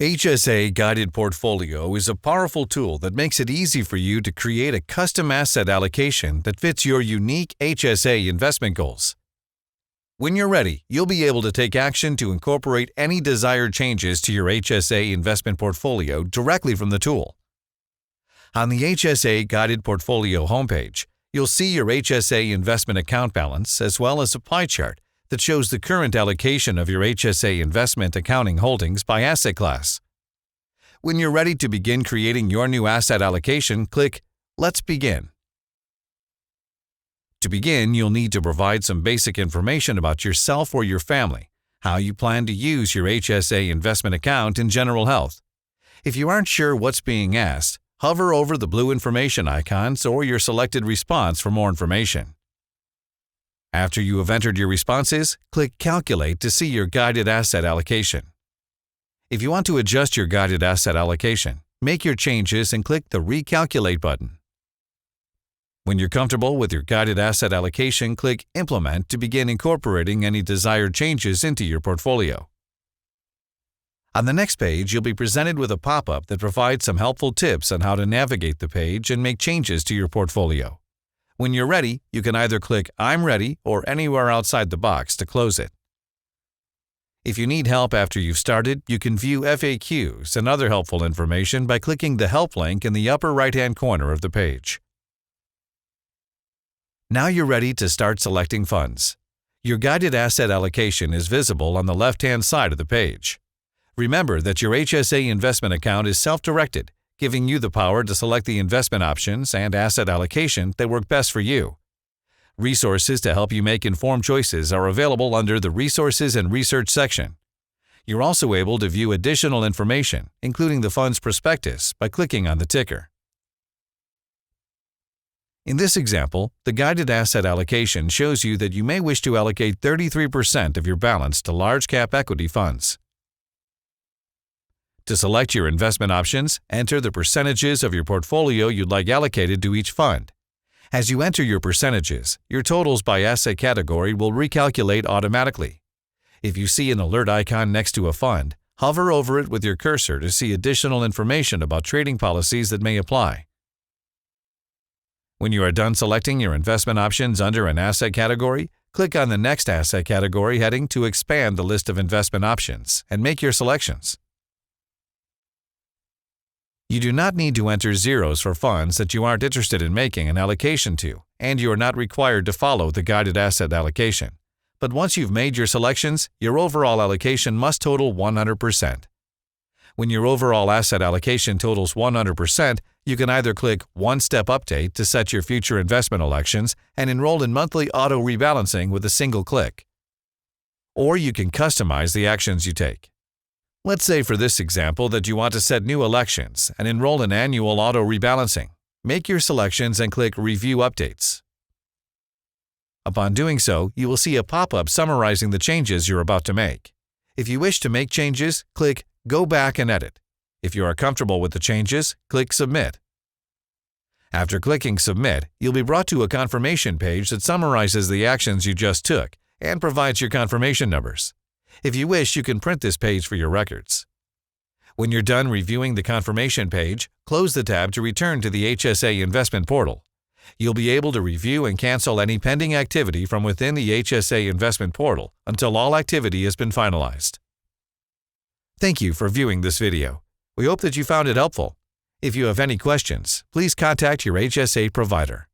HSA Guided Portfolio is a powerful tool that makes it easy for you to create a custom asset allocation that fits your unique HSA investment goals. When you're ready, you'll be able to take action to incorporate any desired changes to your HSA investment portfolio directly from the tool. On the HSA Guided Portfolio homepage, you'll see your HSA investment account balance as well as a pie chart that shows the current allocation of your HSA investment accounting holdings by asset class. When you're ready to begin creating your new asset allocation, click Let's Begin. To begin, you'll need to provide some basic information about yourself or your family, how you plan to use your HSA investment account, and general health. If you aren't sure what's being asked, hover over the blue information icons or your selected response for more information. After you have entered your responses, click Calculate to see your guided asset allocation. If you want to adjust your guided asset allocation, make your changes and click the Recalculate button. When you're comfortable with your guided asset allocation, click Implement to begin incorporating any desired changes into your portfolio. On the next page, you'll be presented with a pop-up that provides some helpful tips on how to navigate the page and make changes to your portfolio. When you're ready, you can either click I'm ready or anywhere outside the box to close it. If you need help after you've started, you can view FAQs and other helpful information by clicking the Help link in the upper right-hand corner of the page. Now you're ready to start selecting funds. Your guided asset allocation is visible on the left-hand side of the page. Remember that your HSA investment account is self-directed, giving you the power to select the investment options and asset allocation that work best for you. Resources to help you make informed choices are available under the Resources and Research section. You're also able to view additional information, including the fund's prospectus, by clicking on the ticker. In this example, the guided asset allocation shows you that you may wish to allocate 33% of your balance to large-cap equity funds. To select your investment options, enter the percentages of your portfolio you'd like allocated to each fund. As you enter your percentages, your totals by asset category will recalculate automatically. If you see an alert icon next to a fund, hover over it with your cursor to see additional information about trading policies that may apply. When you are done selecting your investment options under an asset category, click on the Next Asset Category heading to expand the list of investment options and make your selections. You do not need to enter zeros for funds that you aren't interested in making an allocation to, and you are not required to follow the guided asset allocation. But once you've made your selections, your overall allocation must total 100%. When your overall asset allocation totals 100%, you can either click One-Step Update to set your future investment elections and enroll in monthly auto rebalancing with a single click. Or you can customize the actions you take. Let's say for this example that you want to set new elections and enroll in annual auto rebalancing. Make your selections and click Review Updates. Upon doing so, you will see a pop-up summarizing the changes you're about to make. If you wish to make changes, click Go Back and Edit. If you are comfortable with the changes, click Submit. After clicking Submit, you'll be brought to a confirmation page that summarizes the actions you just took and provides your confirmation numbers. If you wish, you can print this page for your records. When you're done reviewing the confirmation page, close the tab to return to the HSA investment portal. You'll be able to review and cancel any pending activity from within the HSA investment portal until all activity has been finalized. Thank you for viewing this video. We hope that you found it helpful. If you have any questions, please contact your HSA provider.